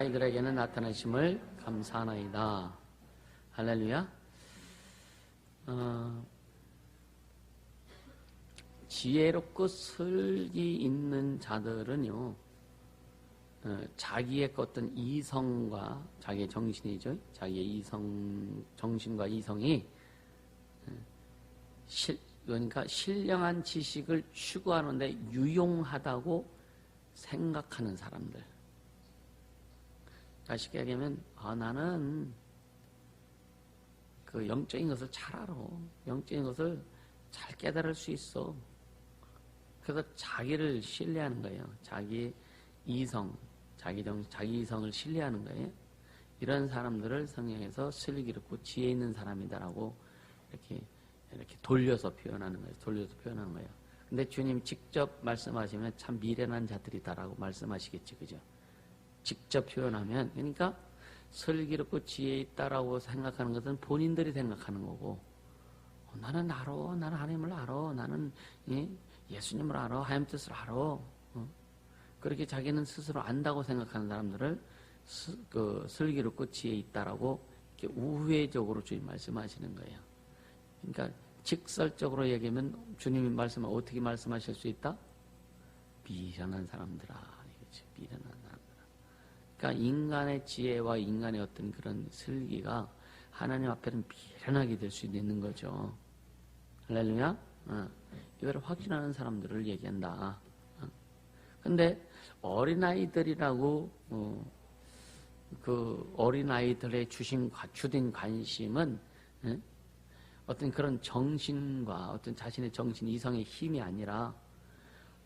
아이들에게는 나타나심을 감사하나이다. 할렐루야. 지혜롭고 슬기 있는 자들은요, 자기의 어떤 이성과 자기의 정신이죠. 자기의 정신과 이성이 그러니까 신령한 지식을 추구하는데 유용하다고 생각하는 사람들. 쉽게 얘기하면 나는 그 영적인 것을 잘 알아. 영적인 것을 잘 깨달을 수 있어. 그래서 자기를 신뢰하는 거예요. 자기 이성, 자기 이성을 신뢰하는 거예요. 이런 사람들을 성경에서 슬기롭고 지혜 있는 사람이다라고 이렇게 돌려서 표현하는 거예요. 근데 주님 직접 말씀하시면 참 미련한 자들이다라고 말씀하시겠지, 그죠? 직접 표현하면, 그러니까 슬기롭고 지혜 있다라고 생각하는 것은 본인들이 생각하는 거고, 나는 알아, 나는 하나님을 알아, 나는 예수님을 알아, 하나님 뜻을 알아. 그렇게 자기는 스스로 안다고 생각하는 사람들을 슬기롭고 지혜 있다라고 이렇게 우회적으로 주님 말씀하시는 거예요. 그러니까 직설적으로 얘기하면 주님이 어떻게 말씀하실 수 있다? 미련한 사람들아, 이거지. 미련한 사람들아. 그러니까 인간의 지혜와 인간의 어떤 그런 슬기가 하나님 앞에는 미련하게 될 수 있는 거죠. 할렐루야. 이걸 확신하는 사람들을 얘기한다. 근데 어린아이들이라고 그 어린아이들의 주din 관심은 어떤 그런 정신과 어떤 자신의 정신 이성의 힘이 아니라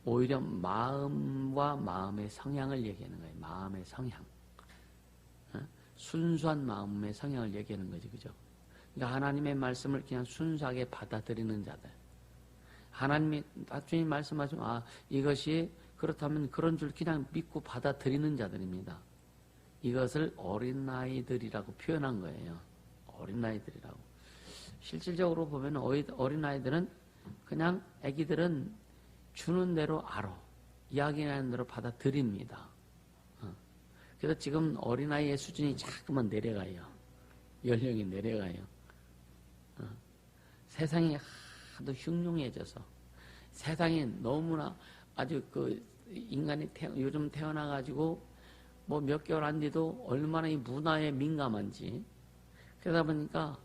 오히려 마음과 마음의 성향을 얘기하는 거예요. 마음의 성향. 순수한 마음의 성향을 얘기하는 거지, 그죠? 그러니까 하나님의 말씀을 그냥 순수하게 받아들이는 자들. 하나님이, 주님 말씀하시면, 이것이 그렇다면 그런 줄 그냥 믿고 받아들이는 자들입니다. 이것을 어린아이들이라고 표현한 거예요. 어린아이들이라고. 실질적으로 보면 어린아이들은 그냥 아기들은 주는 대로 알아. 이야기하는 대로 받아들입니다. 그래서 지금 어린아이의 수준이 자꾸만 내려가요. 연령이 내려가요. 세상이 하도 흉흉해져서 세상이 너무나 아주 인간이 요즘 태어나가지고 뭐 몇 개월 안 돼도 얼마나 이 문화에 민감한지. 그러다 보니까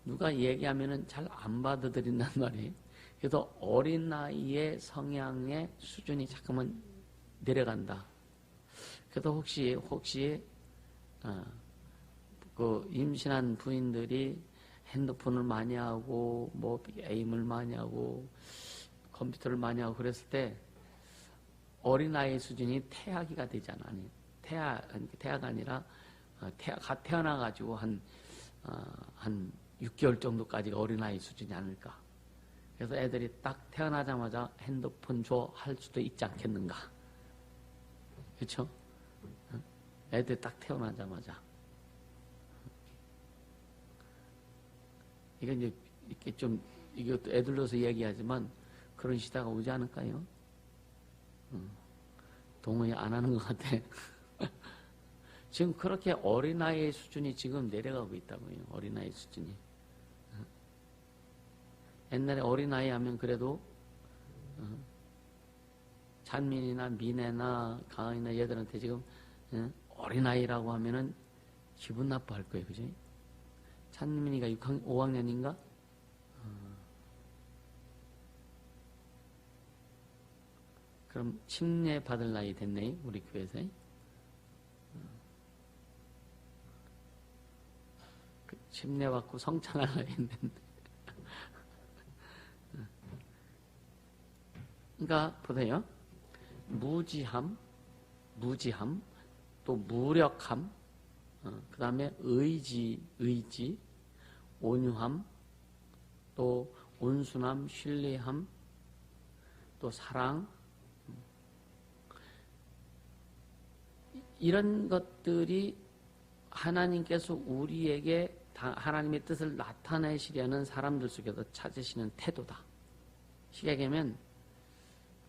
누가 얘기하면은 잘 안 받아들인단 말이에요. 그래서 어린 나이의 성향의 수준이 자꾸만 내려간다. 그래서 혹시 그 임신한 부인들이 핸드폰을 많이 하고 뭐 게임을 많이 하고 컴퓨터를 많이 하고 그랬을 때 어린 아이의 수준이 태아기가 되잖아. 태아가 아니라 갓 태어나 가지고 한 6개월 정도까지가 어린 아이 수준이 아닐까. 그래서 애들이 딱 태어나자마자 핸드폰 줘 할 수도 있지 않겠는가. 그렇죠? 애들 딱 태어나자마자. 이건 이제 이렇게 좀 이것도 애들로서 얘기하지만 그런 시대가 오지 않을까요? 동의 안 하는 것 같아. 지금 그렇게 어린아이의 수준이 지금 내려가고 있다고요. 어린아이 수준이. 옛날에 어린아이 하면 그래도 찬민이나 민혜나 강은이나 얘들한테 지금 어린아이라고 하면은 기분 나빠할 거예요. 그죠? 찬민이가 5학년인가? 그럼 침례 받을 나이 됐네, 우리 교회에서. 침례 받고 성찬할 나이 됐는데. 그러니까 보세요. 무지함, 또 무력함, 그 다음에 의지, 온유함, 또 온순함, 신뢰함, 또 사랑. 이런 것들이 하나님께서 우리에게 하나님의 뜻을 나타내시려는 사람들 속에서 찾으시는 태도다. 쉽게 얘기하면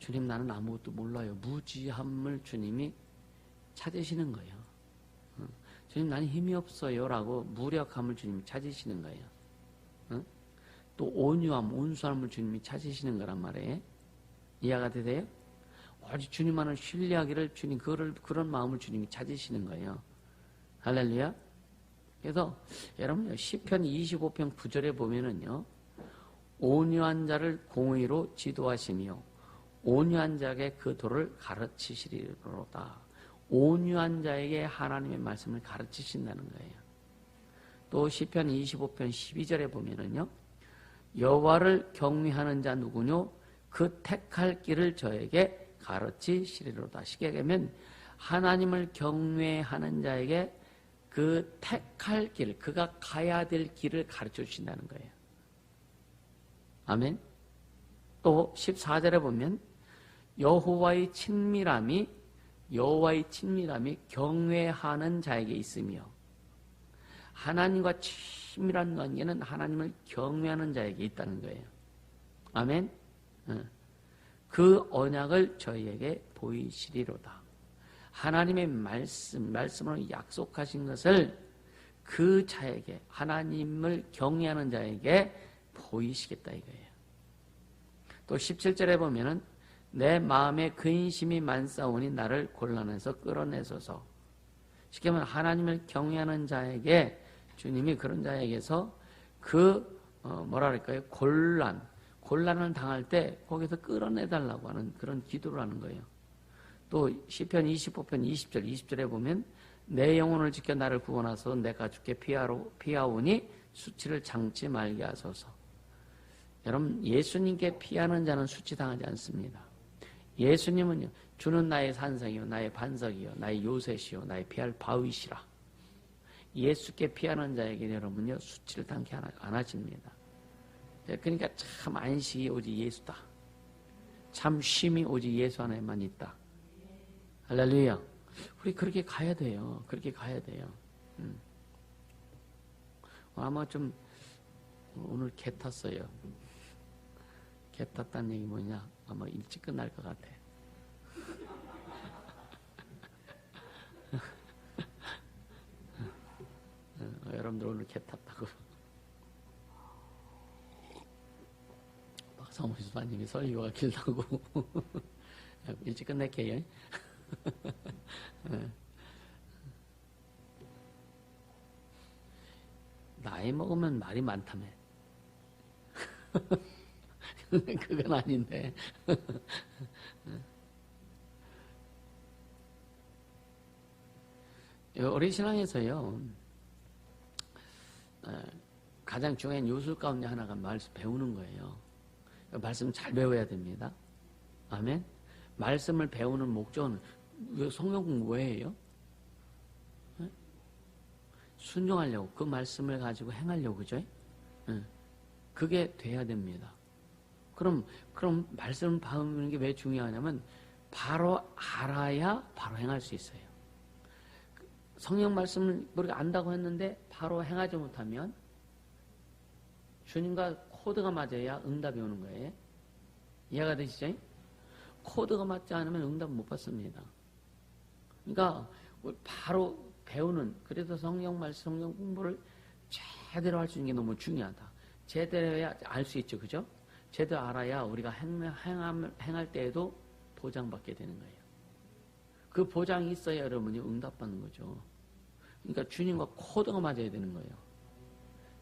주님 나는 아무것도 몰라요. 무지함을 주님이 찾으시는 거예요. 주님 나는 힘이 없어요 라고 무력함을 주님이 찾으시는 거예요. 응? 또 온유함, 온수함을 주님이 찾으시는 거란 말이에요. 이해가 되세요? 오직 주님만을 신뢰하기를 주님 그런 마음을 주님이 찾으시는 거예요. 할렐루야. 그래서 여러분 시편 25편 9절에 보면은요. 온유한 자를 공의로 지도하시며 온유한 자에게 그 도를 가르치시리로다. 온유한 자에게 하나님의 말씀을 가르치신다는 거예요. 또 시편 25편 12절에 보면은요. 여호와를 경외하는 자 누구뇨? 그 택할 길을 저에게 가르치시리로다. 쉽게 얘기하면 하나님을 경외하는 자에게 그 택할 길, 그가 가야 될 길을 가르쳐 주신다는 거예요. 아멘. 또 14절에 보면 여호와의 친밀함이 경외하는 자에게 있으며 하나님과 친밀한 관계는 하나님을 경외하는 자에게 있다는 거예요. 아멘. 그 언약을 저희에게 보이시리로다. 하나님의 말씀으로 약속하신 것을 그 자에게, 하나님을 경외하는 자에게 보이시겠다 이거예요. 또 17절에 보면은 내 마음에 근심이 많사오니 나를 곤란해서 끌어내소서. 쉽게 말하면 하나님을 경외하는 자에게 주님이 그런 자에게서 곤란을 당할 때 거기서 끌어내달라고 하는 그런 기도를 하는 거예요. 또 시편 25편 20절에 보면 내 영혼을 지켜 나를 구원하소서 내 가축께 피하오니 수치를 장치 말게 하소서. 여러분 예수님께 피하는 자는 수치당하지 않습니다. 예수님은요 주는 나의 산성이요 나의 반석이요 나의 요새시요 나의 피할 바위시라. 예수께 피하는 자에게 여러분요 수치를 당케 안 하십니다. 그러니까 참 안식이 오직 예수다. 참 쉼이 오직 예수 안에만 있다. 할렐루야. 우리 그렇게 가야 돼요. 그렇게 가야 돼요. 아마 좀 오늘 개 탔어요. 개 탔다는 얘기 뭐냐? 아마 일찍 끝날 것 같아. 여러분들 오늘 개 탔다고. 박상호 수사님이 설교가 길다고. 일찍 끝낼게요. 나이 먹으면 말이 많다며. 그건 아닌데. 우리 신앙에서요, 가장 중요한 요소 가운데 하나가 말씀 배우는 거예요. 말씀 잘 배워야 됩니다. 아멘. 말씀을 배우는 목적은 성경 공부 왜 해요? 순종하려고, 그 말씀을 가지고 행하려고, 그죠? 그게 돼야 됩니다. 그럼 말씀을 배우는 게 왜 중요하냐면 바로 알아야 바로 행할 수 있어요. 성경 말씀을 우리가 안다고 했는데 바로 행하지 못하면 주님과 코드가 맞아야 응답이 오는 거예요. 이해가 되시죠? 코드가 맞지 않으면 응답 못 받습니다. 그러니까 바로 배우는, 그래서 성경 말씀, 성경 공부를 제대로 할 수 있는 게 너무 중요하다. 제대로 해야 알 수 있죠. 그죠? 제대로 알아야 우리가 행할 때에도 보장받게 되는 거예요. 그 보장이 있어야 여러분이 응답받는 거죠. 그러니까 주님과 코드가 맞아야 되는 거예요.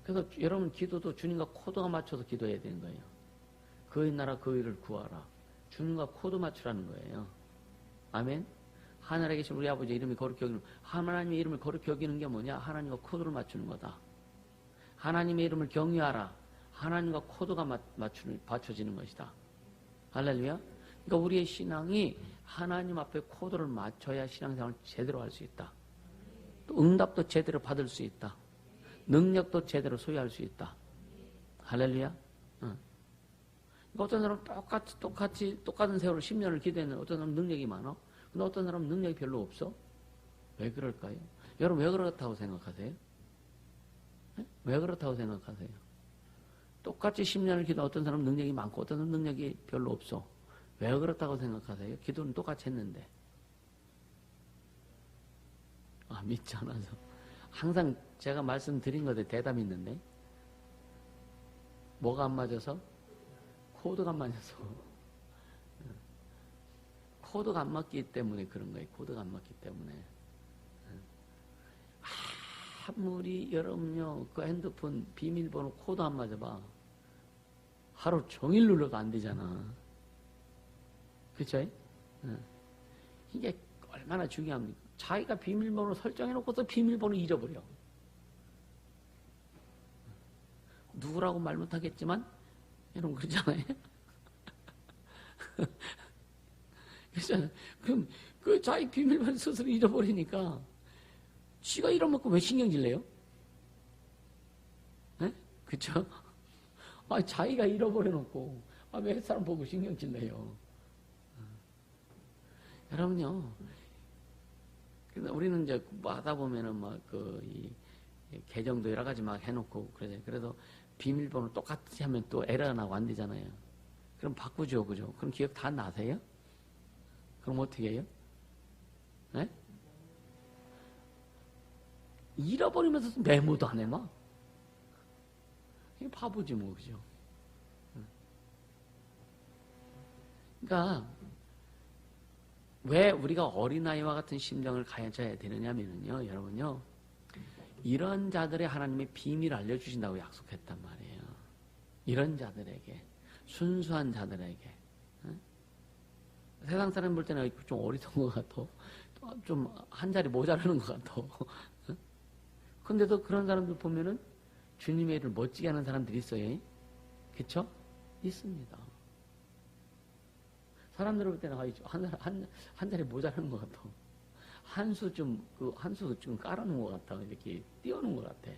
그래서 여러분 기도도 주님과 코드가 맞춰서 기도해야 되는 거예요. 그의 나라 그의를 구하라. 주님과 코드 맞추라는 거예요. 아멘. 하늘에 계신 우리 아버지 이름이 거룩히 여기는, 하나님의 이름을 거룩히 여기는 게 뭐냐? 하나님과 코드를 맞추는 거다. 하나님의 이름을 경외하라. 하나님과 코드가 맞춰지는 것이다. 할렐루야. 그러니까 우리의 신앙이 하나님 앞에 코드를 맞춰야 신앙생활을 제대로 할 수 있다. 또 응답도 제대로 받을 수 있다. 능력도 제대로 소유할 수 있다. 할렐루야. 그러니까 어떤 사람은 똑같은 세월을 10년을 기도했는데 어떤 사람은 능력이 많아. 근데 어떤 사람은 능력이 별로 없어. 왜 그럴까요? 여러분 왜 그렇다고 생각하세요? 왜 그렇다고 생각하세요? 똑같이 10년을 기도 어떤 사람은 능력이 많고 어떤 사람은 능력이 별로 없어. 왜 그렇다고 생각하세요? 기도는 똑같이 했는데. 믿지 않아서. 항상 제가 말씀드린 것에 대답이 있는데, 뭐가 안 맞아서? 코드가 안 맞아서. 코드가 안 맞기 때문에 그런 거예요. 코드가 안 맞기 때문에. 아무리 여러분요, 그 핸드폰 비밀번호 코드 안 맞아봐. 하루 종일 눌러도 안 되잖아. 그쵸? 이게 얼마나 중요합니까? 자기가 비밀번호 설정해놓고서 비밀번호 잃어버려. 누구라고 말 못하겠지만, 여러분 그러잖아요. 그렇잖아요. 그럼 그 자기 비밀번호 스스로 잃어버리니까, 지가 잃어먹고 왜 신경질 내요? 네? 그쵸? 자기가 잃어버려놓고, 왜 사람 보고 신경질 내요? 여러분요, 우리는 이제 뭐 하다 보면은 계정도 여러 가지 막 해놓고 그러잖아요. 그래서 비밀번호 똑같이 하면 또 에러가 나고 안 되잖아요. 그럼 바꾸죠, 그죠? 그럼 기억 다 나세요? 그럼 어떻게 해요? 네? 잃어버리면서 메모도 안 해놔. 이게 바보지 뭐, 그죠? 그러니까 왜 우리가 어린아이와 같은 심정을 가져야 되느냐면요, 여러분요, 이런 자들의 하나님의 비밀을 알려주신다고 약속했단 말이에요. 이런 자들에게, 순수한 자들에게. 세상 사람 볼 때는 좀 어리석은 것 같아. 좀 한 자리 모자라는 것 같아. 근데도 그런 사람들 보면은 주님의 일을 멋지게 하는 사람들이 있어요. 그쵸? 있습니다. 사람들 볼 때는 한 자리 모자라는 것 같아. 한 수 좀 깔아놓은 것 같아. 이렇게 띄워놓은 것 같아.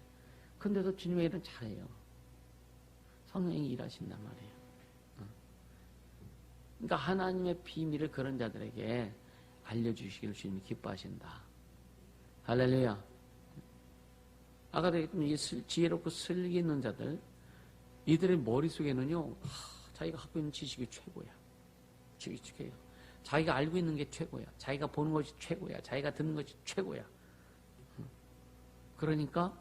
근데도 주님의 일은 잘해요. 성령이 일하신단 말이에요. 그러니까 하나님의 비밀을 그런 자들에게 알려주시기를 주님이 기뻐하신다. 할렐루야. 아까도 얘기했던 이 지혜롭고 슬기 있는 자들, 이들의 머릿속에는요, 자기가 갖고 있는 지식이 최고야. 지식이 최고야. 자기가 알고 있는 게 최고야. 자기가 보는 것이 최고야. 자기가 듣는 것이 최고야. 그러니까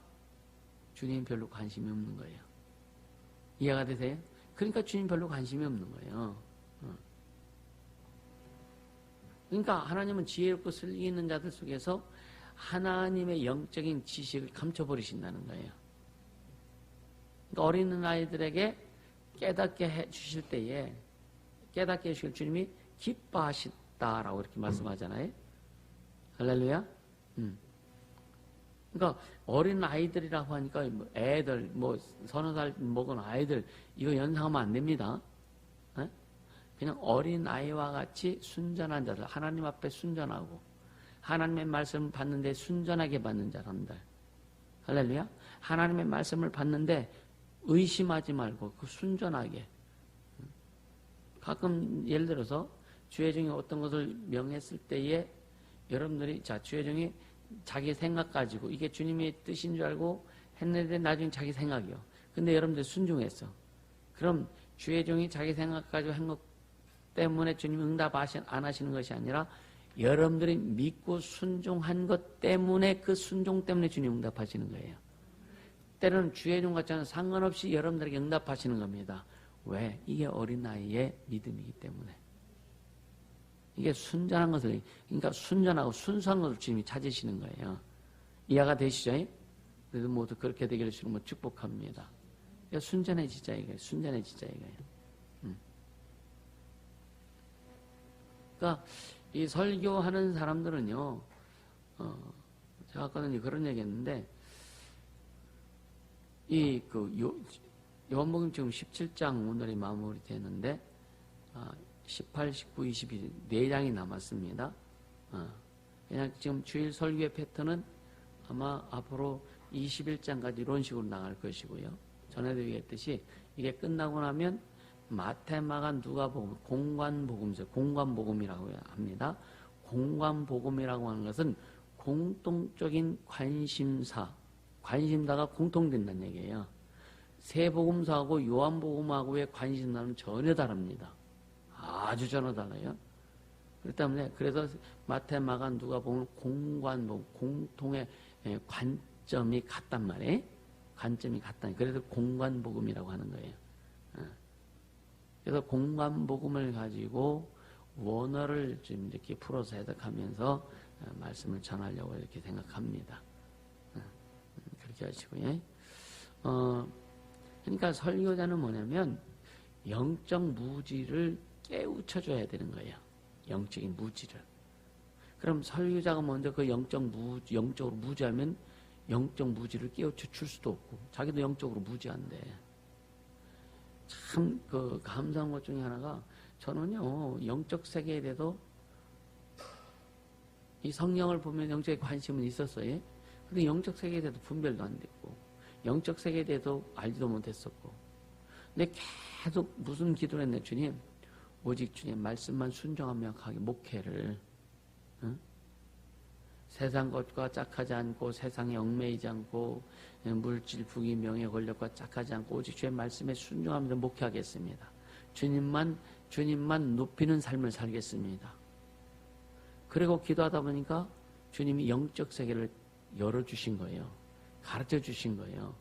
주님 별로 관심이 없는 거예요. 이해가 되세요? 그러니까 주님 별로 관심이 없는 거예요. 그러니까 하나님은 지혜롭고 슬기 있는 자들 속에서 하나님의 영적인 지식을 감춰버리신다는 거예요. 그러니까 어린 아이들에게 깨닫게 해주실 때에, 깨닫게 해주실 주님이 기뻐하시다라고 이렇게 말씀하잖아요. 할렐루야. 그러니까 어린 아이들이라고 하니까 애들, 서너 살 먹은 아이들, 이거 연상하면 안 됩니다. 그냥 어린 아이와 같이 순전한 자들, 하나님 앞에 순전하고 하나님의 말씀을 받는데 순전하게 받는 사람들. 할렐루야. 하나님의 말씀을 받는데 의심하지 말고 그 순전하게. 가끔 예를 들어서 주의 종이 어떤 것을 명했을 때에 여러분들이 주의 종이 자기 생각 가지고 이게 주님의 뜻인 줄 알고 했는데 나중에 자기 생각이요. 근데 여러분들 순종했어. 그럼 주의 종이 자기 생각 가지고 한 것 때문에 주님 응답 안 하시는 것이 아니라 여러분들이 믿고 순종한 것 때문에, 그 순종 때문에 주님 응답하시는 거예요. 때로는 주의 종 같지는 상관없이 여러분들에게 응답하시는 겁니다. 왜? 이게 어린아이의 믿음이기 때문에. 이게 순전한 것을, 그러니까 순전하고 순수한 것을 주님이 찾으시는 거예요. 이해가 되시죠? 그래서 모두 그렇게 되기를 주님은 축복합니다. 순전해지자 이거예요. 순전해지자 이거예요. 그러니까 이 설교하는 사람들은요, 제가 아까는 그런 얘기했는데, 요한복음 지금 17장 오늘이 마무리되는데, 18, 19, 21, 4장이 남았습니다. 그냥 지금 주일 설교의 패턴은 아마 앞으로 21장까지 이런 식으로 나갈 것이고요. 전에도 얘기했듯이 이게 끝나고 나면 마태, 마가, 누가복음, 공관복음서, 공관복음이라고 합니다. 공관복음이라고 하는 것은 공통적인 관심사가 공통된다는 얘기예요. 세 복음서하고 요한복음하고의 관심사는 전혀 다릅니다. 아주 전혀 달라요. 그렇기 때문에 그래서 마태, 마가, 누가복음은 공관복음, 공통의 관점이 같단 말이에요. 관점이 같다. 그래서 공관복음이라고 하는 거예요. 그래서 공관복음을 가지고 원어를 좀 이렇게 풀어서 해석하면서 말씀을 전하려고 이렇게 생각합니다. 그렇게 하시고요. 그러니까 설교자는 뭐냐면 영적 무지를 깨우쳐줘야 되는 거예요. 영적인 무지를. 그럼 설교자가 먼저 그 영적으로 무지하면 영적 무지를 깨우쳐 줄 수도 없고, 자기도 영적으로 무지한데. 참, 감사한 것 중에 하나가, 저는요, 영적 세계에 대해서 이 성령을 보면 영적인 관심은 있었어요. 근데 영적 세계에 대해서 분별도 안 됐고, 영적 세계에 대해서 알지도 못했었고, 근데 계속 무슨 기도를 했네, 주님? 오직 주님 말씀만 순종하며 명확하게 목회를, 세상 것과 짝하지 않고 세상에 얽매이지 않고 물질, 부귀, 명예, 권력과 짝하지 않고 오직 주의 말씀에 순종하면서 목회하겠습니다. 주님만 높이는 삶을 살겠습니다. 그리고 기도하다 보니까 주님이 영적 세계를 열어주신 거예요. 가르쳐 주신 거예요.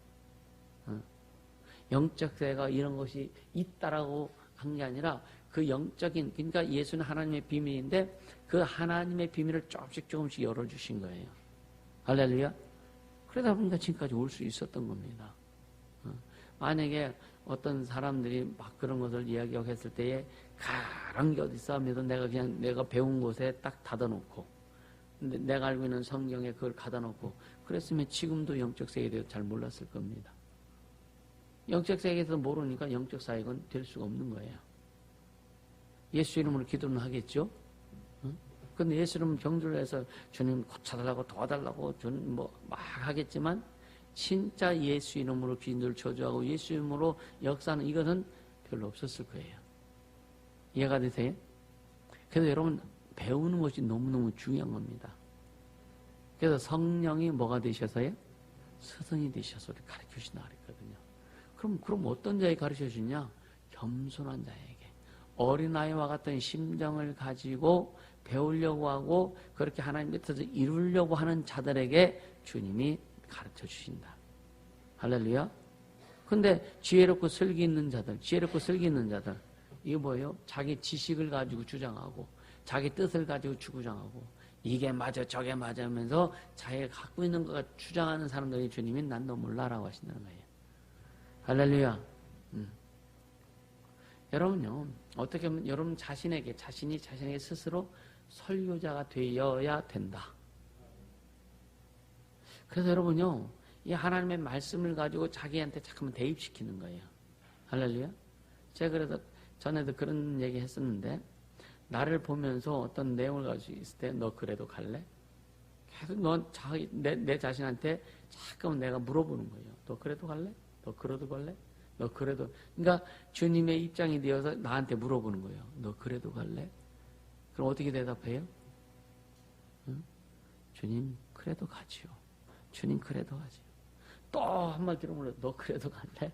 영적 세계가 이런 것이 있다라고 한 게 아니라 그 영적인, 그러니까 예수는 하나님의 비밀인데 그 하나님의 비밀을 조금씩 열어주신 거예요. 할렐루야. 그러다 보니까 지금까지 올 수 있었던 겁니다. 만약에 어떤 사람들이 막 그런 것을 이야기하고 했을 때에 가란 게 어디 있어 하면서 내가 배운 곳에 딱 닫아놓고 내가 알고 있는 성경에 그걸 가다놓고 그랬으면 지금도 영적 세계에 대해서 잘 몰랐을 겁니다. 영적 세계에서 모르니까 영적 사역은 될 수가 없는 거예요. 예수 이름으로 기도는 하겠죠? 근데 예수 이름 경주를 해서 주님 고쳐달라고 도와달라고 주님 막 하겠지만 진짜 예수 이름으로 기도를 저주하고 예수 이름으로 역사는 이것은 별로 없었을 거예요. 이해가 되세요? 그래서 여러분 배우는 것이 너무너무 중요한 겁니다. 그래서 성령이 뭐가 되셔서요? 스승이 되셔서 가르쳐 주신다 그랬거든요. 그럼 어떤 자에게 가르쳐 주냐? 겸손한 자에게. 어린아이와 같은 심정을 가지고 배우려고 하고 그렇게 하나님 밑에서 이루려고 하는 자들에게 주님이 가르쳐 주신다. 할렐루야. 근데 지혜롭고 슬기 있는 자들, 이게 뭐예요? 자기 지식을 가지고 주장하고 자기 뜻을 가지고 주장하고 이게 맞아 저게 맞아 하면서 자기가 갖고 있는 것을 주장하는 사람들이 주님이 난 너 몰라라고 하신다는 거예요. 할렐루야. 여러분요, 어떻게 보면 여러분 자신이 자신에게 스스로 설교자가 되어야 된다. 그래서 여러분요, 이 하나님의 말씀을 가지고 자기한테 잠깐만 대입시키는 거예요. 할렐루야. 제가 그래서 전에도 그런 얘기 했었는데, 나를 보면서 어떤 내용을 가지고 있을 때, 너 그래도 갈래? 계속 내 자신한테 잠깐만 내가 물어보는 거예요. 너 그래도 갈래? 너 그래도 갈래? 너 그래도, 그러니까 주님의 입장이 되어서 나한테 물어보는 거예요. 너 그래도 갈래? 그럼 어떻게 대답해요? 응? 주님 그래도 가지요. 주님 그래도 가지요. 또 한 번 들어보려. 너 그래도 갈래?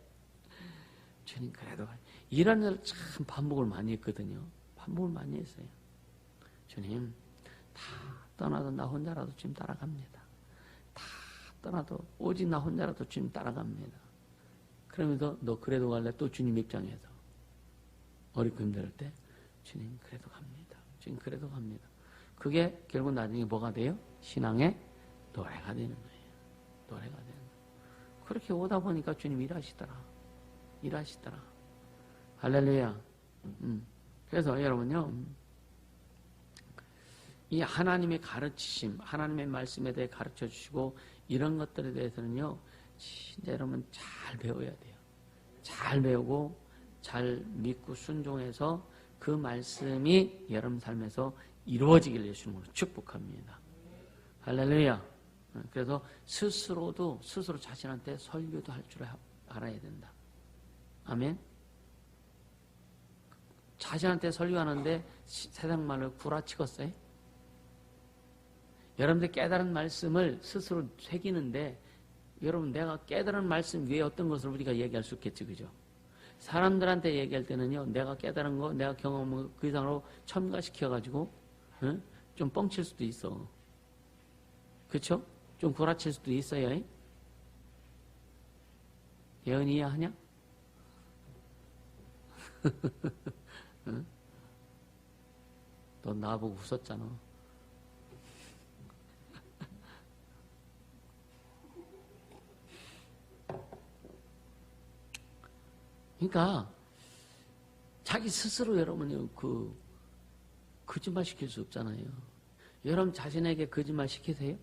주님 그래도 가지요. 이런 일을 참 반복을 많이 했거든요. 반복을 많이 했어요. 주님 다 떠나도 나 혼자라도 주님 따라갑니다. 다 떠나도 오직 나 혼자라도 주님 따라갑니다. 그러면서 너 그래도 갈래? 또 주님 입장에서 어렵고 힘들 때 주님 그래도 갑니다. 주님 그래도 갑니다. 그게 결국 나중에 뭐가 돼요? 신앙의 노래가 되는 거예요. 노래가 되는 거예요. 그렇게 오다 보니까 주님 일하시더라. 할렐루야. 그래서 여러분요, 이 하나님의 가르치심, 하나님의 말씀에 대해 가르쳐 주시고 이런 것들에 대해서는요, 진짜 여러분 잘 배워야 돼요. 잘 배우고 잘 믿고 순종해서 그 말씀이 여러분 삶에서 이루어지길 예수님으로 축복합니다. 할렐루야. 그래서 스스로 자신한테 설교도 할 줄 알아야 된다. 아멘. 자신한테 설교하는데 세상 말로 구라치겠어요? 여러분들 깨달은 말씀을 스스로 새기는데 여러분 내가 깨달은 말씀 위에 어떤 것을 우리가 얘기할 수 있겠지, 그죠? 사람들한테 얘기할 때는요, 내가 깨달은 거, 내가 경험한 거 그 이상으로 첨가시켜가지고 좀 뻥칠 수도 있어. 그렇죠? 좀 구라칠 수도 있어요. 예언이 이해하냐? 응? 너 나보고 웃었잖아. 그러니까 자기 스스로 여러분이 거짓말 시킬 수 없잖아요. 여러분 자신에게 거짓말 시키세요?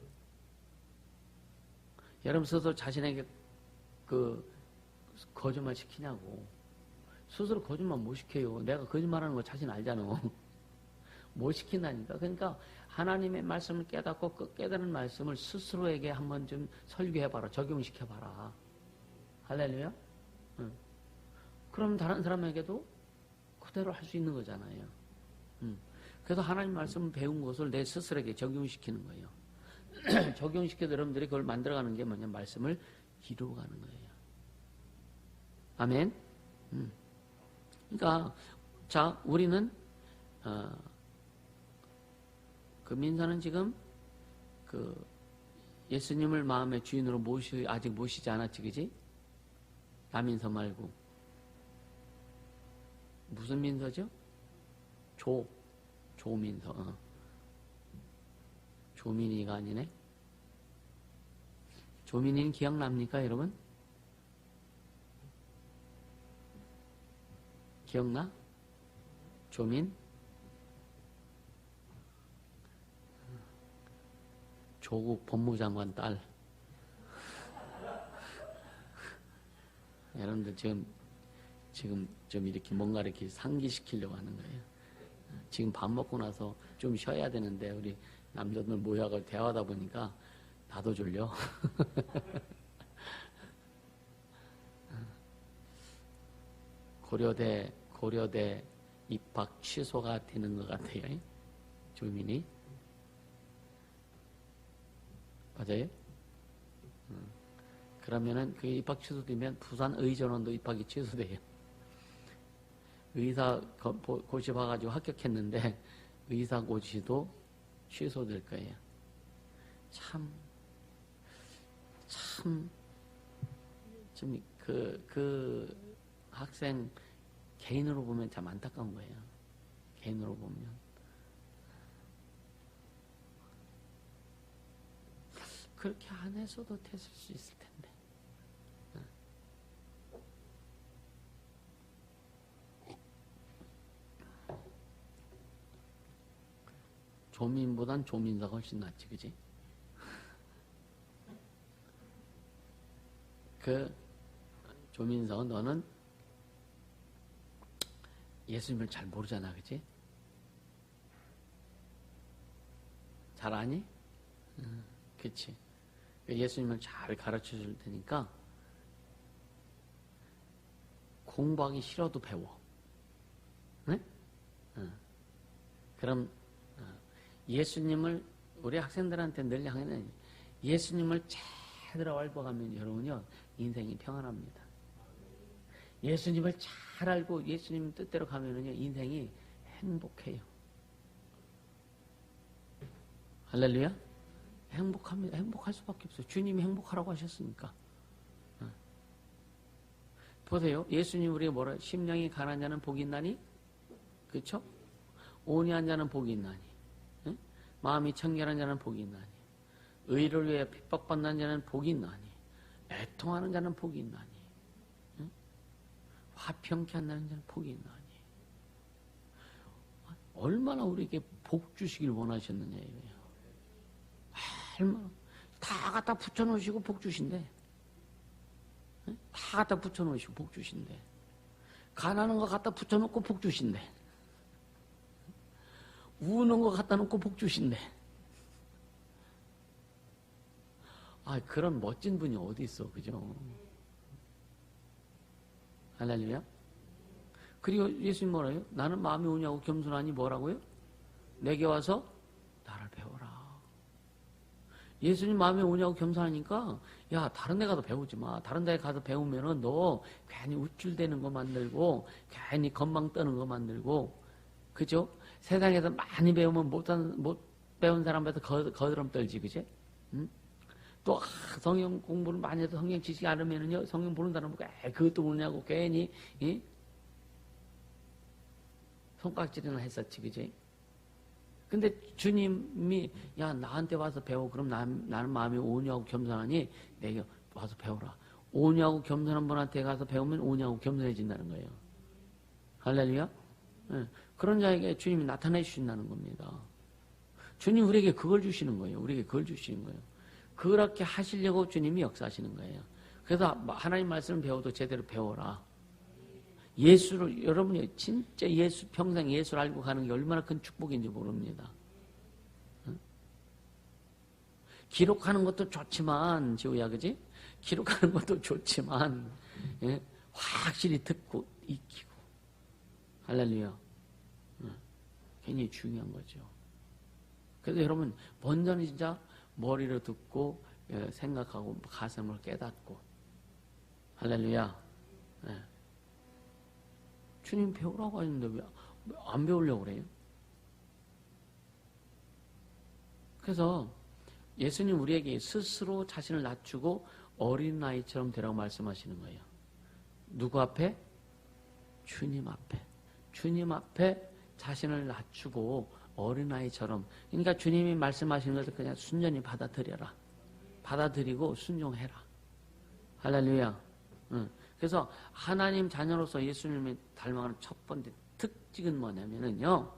여러분 스스로 자신에게 거짓말 시키냐고. 스스로 거짓말 못 시켜요. 내가 거짓말하는 거 자신 알잖아. 못 시킨다니까. 그러니까 하나님의 말씀을 깨닫고 그 깨달은 말씀을 스스로에게 한번 좀 설교해봐라. 적용시켜봐라. 할렐루야? 응. 그럼 다른 사람에게도 그대로 할 수 있는 거잖아요. 그래서 하나님 말씀을 배운 것을 내 스스로에게 적용시키는 거예요. 적용시켜서 여러분들이 그걸 만들어가는 게 뭐냐? 말씀을 이루어가는 거예요. 아멘? 그러니까 자, 우리는 그 민사는 지금 예수님을 마음의 주인으로 아직 모시지 않았지, 그지? 남인서 말고 무슨 민서죠? 조민서. 조민이가 아니네. 조민이는 기억납니까, 여러분? 기억나? 조민? 조국 법무장관 딸. 여러분들 지금 좀 이렇게 뭔가 이렇게 상기시키려고 하는 거예요. 지금 밥 먹고 나서 좀 쉬어야 되는데 우리 남자들 모여서 대화하다 보니까 나도 졸려. 고려대 입학 취소가 되는 것 같아요. 조민이. 맞아요? 그러면은 그 입학 취소되면 부산 의전원도 입학이 취소돼요. 의사 고시 봐가지고 합격했는데 의사 고시도 취소될 거예요. 참 좀 그 학생 개인으로 보면 참 안타까운 거예요. 개인으로 보면. 그렇게 안 했어도 됐을 수 있을 텐데. 조민보단 조민서가 훨씬 낫지, 그지? 조민서, 너는 예수님을 잘 모르잖아, 그지? 잘 아니? 그치. 예수님을 잘 가르쳐 줄 테니까 공부하기 싫어도 배워. 네? 그럼 예수님을 우리 학생들한테 늘 향하는 예수님을 제대로 알고 가면 여러분요 인생이 평안합니다. 예수님을 잘 알고 예수님 뜻대로 가면은요 인생이 행복해요. 할렐루야. 행복합니다. 행복할 수밖에 없어요. 주님이 행복하라고 하셨으니까. 보세요. 예수님 우리가 뭐라 심령이 가난한 자는 복이 있나니? 그렇죠? 온유한 자는 복이 있나니? 응? 마음이 청결한 자는 복이 있나니? 의를 위해 핍박받는 자는 복이 있나니? 애통하는 자는 복이 있나니? 응? 화평케 한다는 자는 복이 있나니? 얼마나 우리에게 복 주시길 원하셨느냐 이거예요. 얼마나 다 갖다 붙여놓으시고 복 주신대. 응? 다 갖다 붙여놓으시고 복 주신대. 가난한 거 갖다 붙여놓고 복 주신대. 우는 거 갖다 놓고 복 주신대. 그런 멋진 분이 어디 있어, 그죠? 할렐루야. 그리고 예수님 뭐라요? 나는 마음이 오냐고 겸손하니 뭐라고요? 내게 와서 나를 배워라. 예수님 마음에 오냐고 겸손하니까 야 다른 데 가서 배우지 마. 다른 데 가서 배우면은 너 괜히 우쭐대는 거 만들고 괜히 건방 떠는 거 만들고 그죠? 세상에서 많이 배우면 못 배운 사람한테 거드름 떨지 그지? 응? 또 성경 공부를 많이 해도 성경 지식이 않으면은요, 성경 모른다는 거, 그것도 모르냐고 괜히 손깍지리나 했었지, 그지? 근데 주님이 야 나한테 와서 배워. 그럼 나는 마음이 온유하고 겸손하니 내게 와서 배워라. 온유하고 겸손한 분한테 가서 배우면 온유하고 겸손해진다는 거예요. 할렐루야. 네. 그런 자에게 주님이 나타내 주신다는 겁니다. 주님 우리에게 그걸 주시는 거예요. 우리에게 그걸 주시는 거예요. 그렇게 하시려고 주님이 역사하시는 거예요. 그래서 하나님 말씀을 배워도 제대로 배워라. 예수를, 여러분이 진짜 평생 예수를 알고 가는 게 얼마나 큰 축복인지 모릅니다. 기록하는 것도 좋지만, 지우야, 그지? 기록하는 것도 좋지만, 예? 확실히 듣고 익히고. 할렐루야. 굉장히 중요한 거죠. 그래서 여러분, 먼저는 진짜 머리로 듣고, 생각하고, 가슴으로 깨닫고. 할렐루야. 예. 주님 배우라고 하는데 왜 안 배우려고 그래요? 그래서 예수님 우리에게 스스로 자신을 낮추고 어린아이처럼 되라고 말씀하시는 거예요. 누구 앞에? 주님 앞에. 주님 앞에 자신을 낮추고 어린아이처럼. 그러니까 주님이 말씀하시는 것을 그냥 순전히 받아들여라. 받아들이고 순종해라. 할렐루야. 그래서 하나님 자녀로서 예수님을 닮아가는 첫 번째 특징은 뭐냐면요.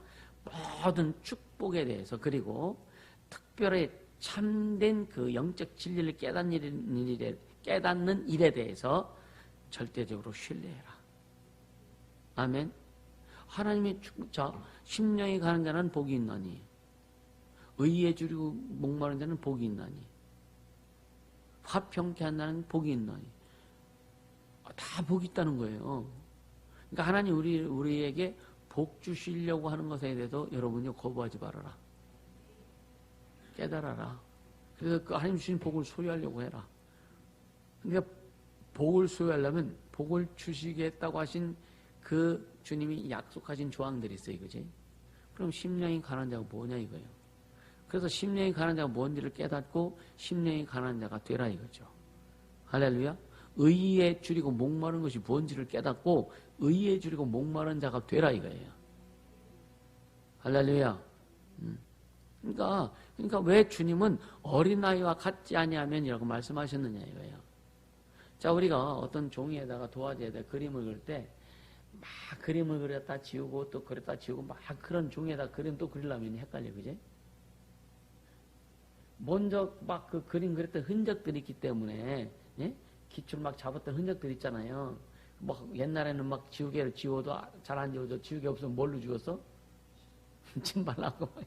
모든 축복에 대해서 그리고 특별히 참된 그 영적 진리를 깨닫는 일에 대해서 절대적으로 신뢰해라. 아멘. 하나님의 심령이 가는 자는 복이 있나니 의에 줄이고 목마른 자는 복이 있나니 화평케 한다는 복이 있나니 다 복이 있다는 거예요. 그러니까 하나님 우리에게 복 주시려고 하는 것에 대해서 여러분이 거부하지 말아라. 깨달아라. 그래서 그 하나님 주신 복을 소유하려고 해라. 그러니까 복을 소유하려면 복을 주시겠다고 하신 그 주님이 약속하신 조항들이 있어요. 그지? 그럼 심령이 가난한 자가 뭐냐 이거예요. 그래서 심령이 가난한 자가 뭔지를 깨닫고 심령이 가난한 자가 되라 이거죠. 할렐루야. 의에 줄이고 목마른 것이 뭔지를 깨닫고 의에 줄이고 목마른 자가 되라 이거예요. 할렐루야. 그러니까 왜 주님은 어린아이와 같지 아니하면이라고 말씀하셨느냐 이거예요. 자, 우리가 어떤 종이에다가 도화지에다 그림을 그릴 때 막 그림을 그렸다 지우고 또 그렸다 지우고 막 그런 종이에다 그림 또 그리려면 헷갈려, 그지? 먼저 막 그 그림 그렸던 흔적들이 있기 때문에, 예? 기출 막 잡았던 흔적들 있잖아요. 막 옛날에는 막 지우개를 지워도 잘 안 지워져. 지우개 없으면 뭘로 지웠어? 침 발라고 막.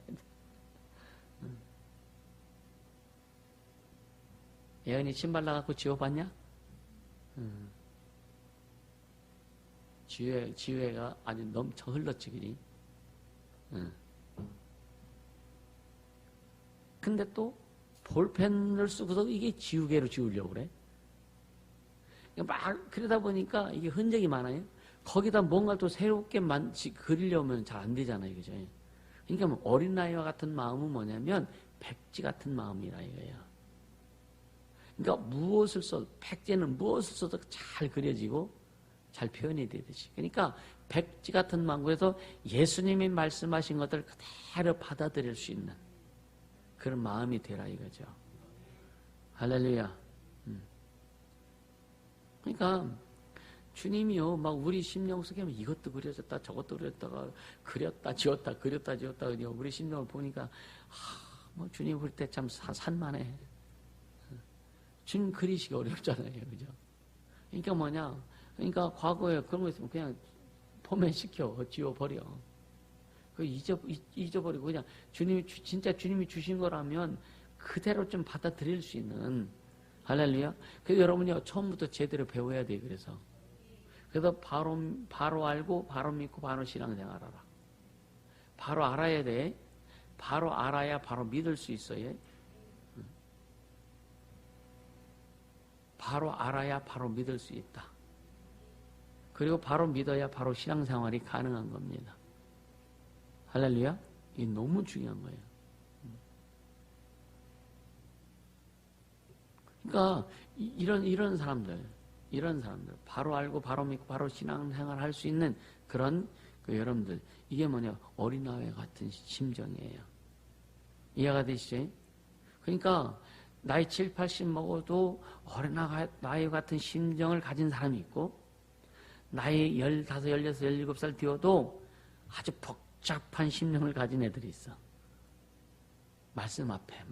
예은이 침 발라갖고 지워봤냐? 지우개가 아주 넘쳐 흘렀지, 그니? 근데 또 볼펜을 쓰고서 이게 지우개로 지우려고 그래? 막 그러다 보니까 이게 흔적이 많아요. 거기다 뭔가 또 새롭게 그리려면 잘 안 되잖아요. 그죠? 그러니까 뭐 어린아이와 같은 마음은 뭐냐면 백지 같은 마음이라 이거예요. 그러니까 백지는 무엇을 써도 잘 그려지고 잘 표현이 되듯이. 그러니까 백지 같은 마음, 그래서 예수님이 말씀하신 것들을 그대로 받아들일 수 있는 그런 마음이 되라 이거죠. 할렐루야. 그러니까 주님이요, 막 우리 심령 속에 이것도 그려졌다, 저것도 그렸다가 그렸다, 지웠다, 그렸다, 지웠다, 우리 심령을 보니까 뭐 주님 볼 때 참 산만해. 주님 그리시기 어렵잖아요, 그죠? 그러니까 뭐냐? 그러니까 과거에 그런 거 있으면 그냥 포맷시켜, 지워버려. 그 잊어버리고 그냥 진짜 주님이 주신 거라면 그대로 좀 받아들일 수 있는. 할렐루야. 그래서 여러분이 처음부터 제대로 배워야 돼요. 그래서 바로 알고 바로 믿고 바로 신앙생활하라. 바로 알아야 돼. 바로 알아야 바로 믿을 수 있어요. 바로 알아야 바로 믿을 수 있다. 그리고 바로 믿어야 바로 신앙생활이 가능한 겁니다. 할렐루야. 이게 너무 중요한 거예요. 그러니까 이런 사람들 바로 알고 바로 믿고 바로 신앙생활 할 수 있는 그런 여러분들, 이게 뭐냐, 어린아이 같은 심정이에요. 이해가 되시죠? 그러니까 나이 7, 80 먹어도 어린아이 같은 심정을 가진 사람이 있고, 나이 15, 16, 17살 되어도 아주 복잡한 심령을 가진 애들이 있어. 말씀 앞에.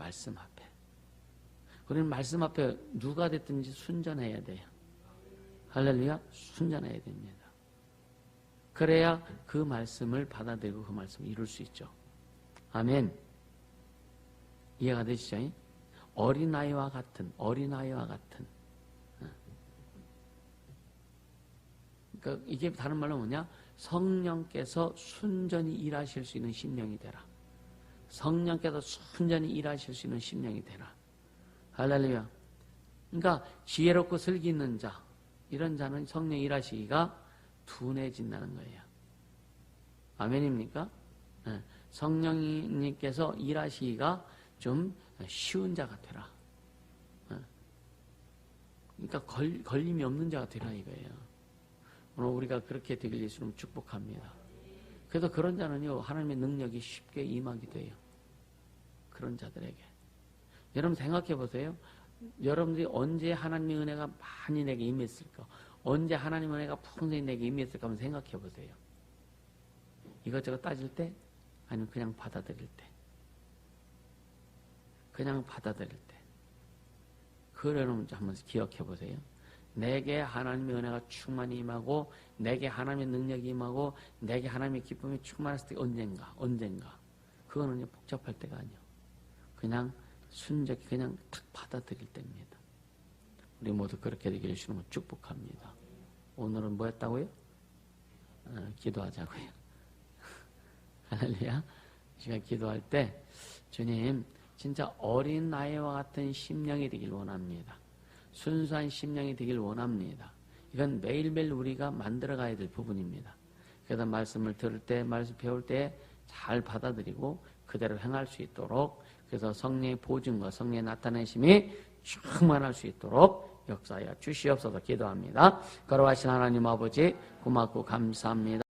우리는 말씀 앞에 누가 됐든지 순전해야 돼요. 할렐루야, 순전해야 됩니다. 그래야 그 말씀을 받아들이고 그 말씀을 이룰 수 있죠. 아멘. 이해가 되시죠? 어린아이와 같은. 그러니까 이게 다른 말로 뭐냐? 성령께서 순전히 일하실 수 있는 심령이 되라. 성령께서 순전히 일하실 수 있는 심령이 되라. 할렐루야. 그러니까 지혜롭고 슬기 있는 자, 이런 자는 성령 일하시기가 둔해진다는 거예요. 아멘입니까? 네. 성령님께서 일하시기가 좀 쉬운 자가 되라. 네. 그러니까 걸림이 없는 자가 되라 이거예요. 오늘 우리가 그렇게 되길 예수님 축복합니다. 그래서 그런 자는요, 하나님의 능력이 쉽게 임하게 돼요. 그런 자들에게. 여러분 생각해 보세요. 여러분들이 언제 하나님의 은혜가 많이 내게 임했을까? 언제 하나님의 은혜가 풍성히 내게 임했을까? 한번 생각해 보세요. 이것저것 따질 때? 아니면 그냥 받아들일 때? 그냥 받아들일 때. 그걸 여러분 한번 기억해 보세요. 내게 하나님의 은혜가 충만히 임하고, 내게 하나님의 능력이 임하고, 내게 하나님의 기쁨이 충만했을 때 언젠가. 그거는 복잡할 때가 아니에요. 그냥 순적이 그냥 탁 받아들일 때입니다. 우리 모두 그렇게 되기를 주님을 축복합니다. 오늘은 뭐 했다고요? 기도하자고요. 할렐루야. 제가 기도할 때 주님 진짜 어린 아이와 같은 심령이 되길 원합니다. 순수한 심령이 되길 원합니다. 이건 매일매일 우리가 만들어가야 될 부분입니다. 그래서 말씀을 들을 때, 말씀 배울 때 잘 받아들이고 그대로 행할 수 있도록, 그래서 성령의 보증과 성령의 나타내심이 충만할 수 있도록 역사하여 주시옵소서. 기도합니다. 걸어가신 하나님 아버지 고맙고 감사합니다.